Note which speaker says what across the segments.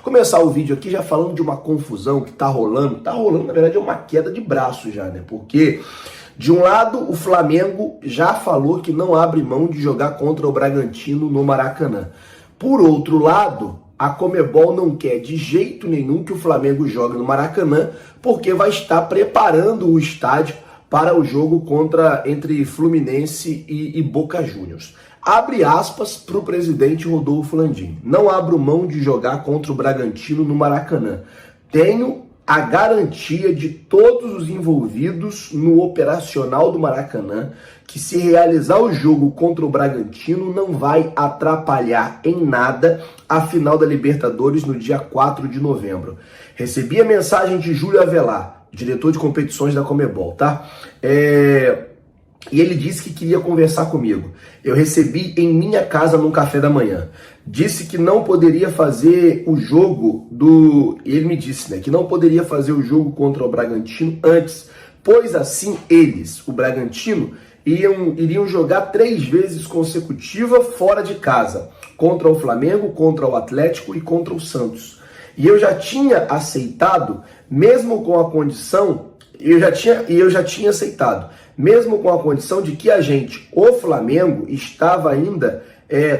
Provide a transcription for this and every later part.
Speaker 1: Começar o vídeo aqui já falando de uma confusão que tá rolando, na verdade é uma queda de braço já, né? Porque de um lado o Flamengo já falou que não abre mão de jogar contra o Bragantino no Maracanã. Por outro lado, a Conmebol não quer de jeito nenhum que o Flamengo jogue no Maracanã, porque vai estar preparando o estádio para o jogo entre Fluminense e Boca Juniors. Abre aspas para o presidente Rodolfo Landim. Não abro mão de jogar contra o Bragantino no Maracanã. Tenho a garantia de todos os envolvidos no operacional do Maracanã que se realizar o jogo contra o Bragantino não vai atrapalhar em nada a final da Libertadores no dia 4 de novembro. Recebi a mensagem de Júlio Avelar, diretor de competições da Conmebol, tá? E ele disse que queria conversar comigo. Eu recebi em minha casa no café da manhã. Disse que não poderia fazer o jogo Ele me disse, né, que não poderia fazer o jogo contra o Bragantino antes, pois assim eles, o Bragantino, iriam jogar 3 vezes consecutiva fora de casa, contra o Flamengo, contra o Atlético e contra o Santos. E eu já tinha aceitado, mesmo com a condição, eu já tinha aceitado, mesmo com a condição de que o Flamengo, estava ainda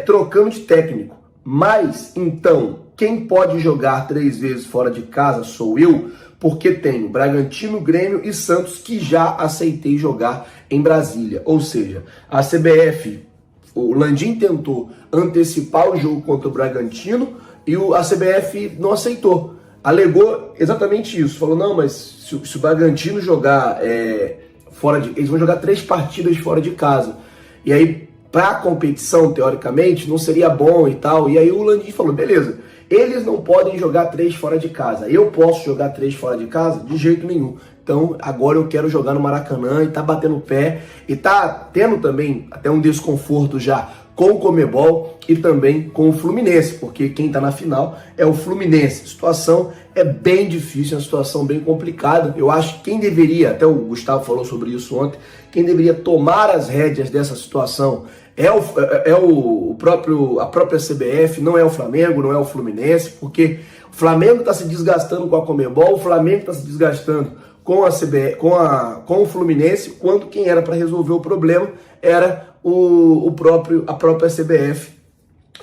Speaker 1: trocando de técnico. Mas, então, quem pode jogar 3 vezes fora de casa sou eu, porque tenho Bragantino, Grêmio e Santos que já aceitei jogar em Brasília. Ou seja, a CBF, o Landim tentou antecipar o jogo contra o Bragantino e a CBF não aceitou. Alegou exatamente isso. Falou, não, mas se o Bragantino jogar eles vão jogar 3 partidas fora de casa. E aí, para a competição, teoricamente, não seria bom e tal. E aí o Landim falou, beleza, eles não podem jogar 3 fora de casa. Eu posso jogar 3 fora de casa? De jeito nenhum. Então, agora eu quero jogar no Maracanã e tá batendo o pé. E tá tendo também até um desconforto já com o Conmebol e também com o Fluminense, porque quem tá na final é o Fluminense. A situação é bem difícil, é uma situação bem complicada. Eu acho que quem deveria, até o Gustavo falou sobre isso ontem, quem deveria tomar as rédeas dessa situação é a própria CBF, não é o Flamengo, não é o Fluminense, porque o Flamengo está se desgastando com a Conmebol, o Flamengo está se desgastando com a CBF, com o Fluminense, quando quem era para resolver o problema era a própria CBF,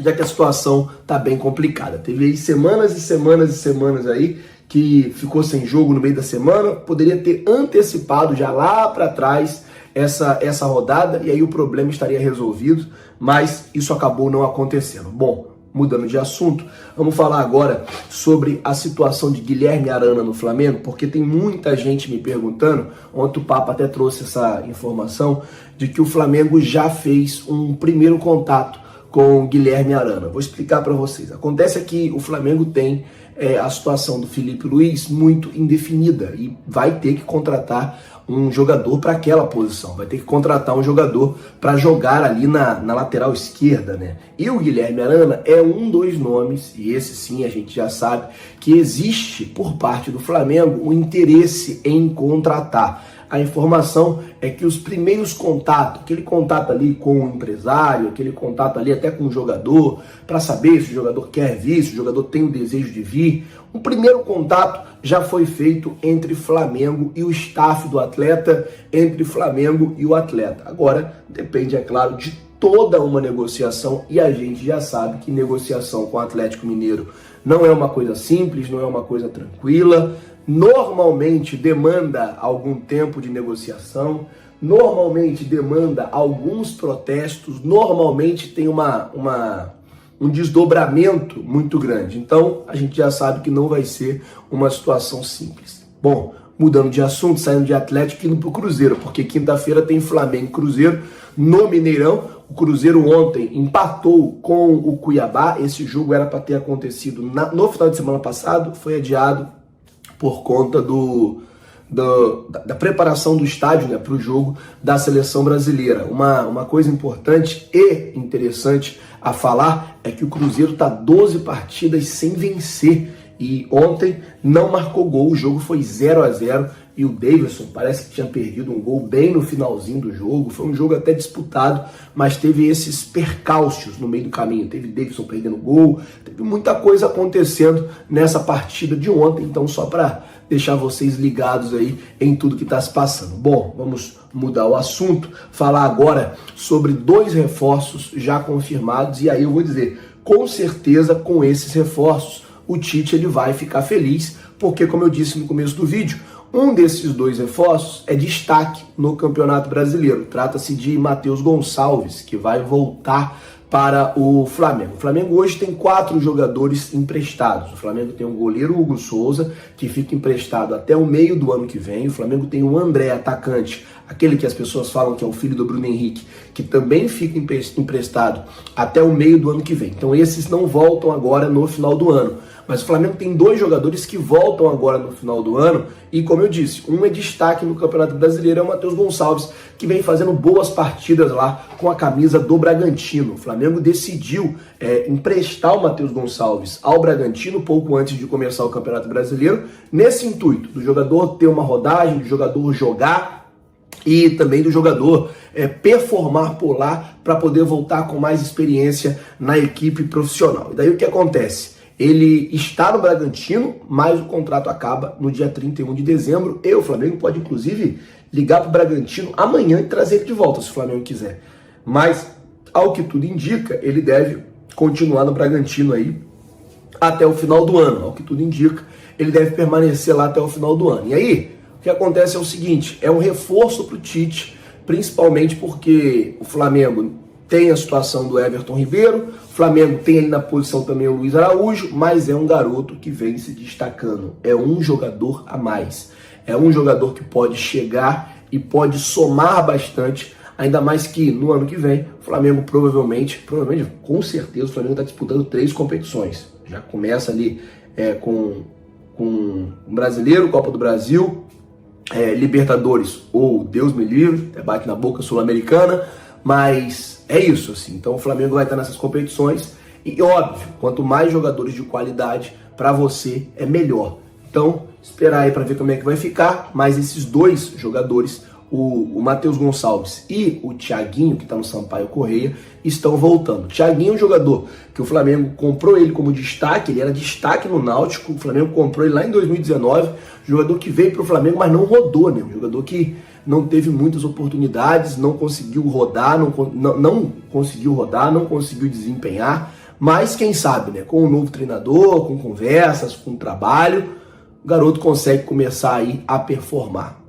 Speaker 1: já que a situação está bem complicada. Teve aí semanas e semanas e semanas aí que ficou sem jogo no meio da semana, poderia ter antecipado já lá para trás essa rodada e aí o problema estaria resolvido, mas isso acabou não acontecendo. Bom, mudando de assunto, vamos falar agora sobre a situação de Guilherme Arana no Flamengo, porque tem muita gente me perguntando, ontem o Papa até trouxe essa informação, de que o Flamengo já fez um primeiro contato com o Guilherme Arana. Vou explicar para vocês. Acontece que o Flamengo tem a situação do Felipe Luiz muito indefinida e vai ter que contratar um jogador para aquela posição, vai ter que contratar um jogador para jogar ali na lateral esquerda, né? E o Guilherme Arana é um dos nomes, e esse sim a gente já sabe, que existe por parte do Flamengo o interesse em contratar. A informação é que os primeiros contatos, aquele contato ali com o empresário, aquele contato ali até com o jogador, para saber se o jogador quer vir, se o jogador tem o desejo de vir, o primeiro contato já foi feito entre Flamengo e o staff do atleta, entre Flamengo e o atleta. Agora, depende, é claro, de toda uma negociação, e a gente já sabe que negociação com o Atlético Mineiro não é uma coisa simples, não é uma coisa tranquila, normalmente demanda algum tempo de negociação, normalmente demanda alguns protestos, normalmente tem um desdobramento muito grande. Então, a gente já sabe que não vai ser uma situação simples. Bom, mudando de assunto, saindo de Atlético e indo pro Cruzeiro, porque quinta-feira tem Flamengo e Cruzeiro no Mineirão. O Cruzeiro ontem empatou com o Cuiabá. Esse jogo era para ter acontecido no final de semana passado, foi adiado por conta da preparação do estádio, né, para o jogo da seleção brasileira. Uma coisa importante e interessante a falar é que o Cruzeiro está 12 partidas sem vencer E ontem não marcou gol, o jogo foi 0-0 e o Davidson parece que tinha perdido um gol bem no finalzinho do jogo. Foi um jogo até disputado, mas teve esses percalços no meio do caminho. Teve Davidson perdendo gol, teve muita coisa acontecendo nessa partida de ontem, então só para deixar vocês ligados aí em tudo que está se passando. Bom, vamos mudar o assunto, falar agora sobre 2 reforços já confirmados, e aí eu vou dizer, com certeza com esses reforços o Tite ele vai ficar feliz, porque como eu disse no começo do vídeo, um desses 2 reforços é destaque no Campeonato Brasileiro. Trata-se de Matheus Gonçalves, que vai voltar para o Flamengo. O Flamengo hoje tem 4 jogadores emprestados. O Flamengo tem o goleiro Hugo Souza, que fica emprestado até o meio do ano que vem. O Flamengo tem o André, atacante, aquele que as pessoas falam que é o filho do Bruno Henrique, que também fica emprestado até o meio do ano que vem. Então esses não voltam agora no final do ano. Mas o Flamengo tem 2 jogadores que voltam agora no final do ano e, como eu disse, um é destaque no Campeonato Brasileiro, é o Matheus Gonçalves, que vem fazendo boas partidas lá com a camisa do Bragantino. O Flamengo decidiu emprestar o Matheus Gonçalves ao Bragantino pouco antes de começar o Campeonato Brasileiro, nesse intuito do jogador ter uma rodagem, do jogador jogar e também do jogador performar por lá para poder voltar com mais experiência na equipe profissional. E daí o que acontece? Ele está no Bragantino, mas o contrato acaba no dia 31 de dezembro. E o Flamengo pode, inclusive, ligar para o Bragantino amanhã e trazer ele de volta, se o Flamengo quiser. Mas, ao que tudo indica, ele deve continuar no Bragantino aí até o final do ano. Ao que tudo indica, ele deve permanecer lá até o final do ano. E aí, o que acontece é o seguinte, é um reforço para o Tite, principalmente porque o Flamengo tem a situação do Everton Ribeiro, o Flamengo tem ali na posição também o Luiz Araújo, mas é um garoto que vem se destacando, é um jogador a mais, é um jogador que pode chegar e pode somar bastante, ainda mais que no ano que vem o Flamengo provavelmente, com certeza o Flamengo está disputando 3 competições, já começa ali com o Brasileiro, Copa do Brasil, Libertadores ou Deus me livre, bate na boca, Sul-Americana, mas é isso, assim. Então o Flamengo vai estar nessas competições e, óbvio, quanto mais jogadores de qualidade para você é melhor. Então, esperar aí para ver como é que vai ficar, mas esses 2 jogadores, o Matheus Gonçalves e o Thiaguinho, que está no Sampaio Corrêa, estão voltando. O Thiaguinho é um jogador que o Flamengo comprou ele como destaque, ele era destaque no Náutico, o Flamengo comprou ele lá em 2019, jogador que veio para o Flamengo, mas não rodou, né? Um jogador que não teve muitas oportunidades, não conseguiu rodar, não conseguiu desempenhar, mas quem sabe, né? Com um novo treinador, com conversas, com trabalho, o garoto consegue começar aí a performar.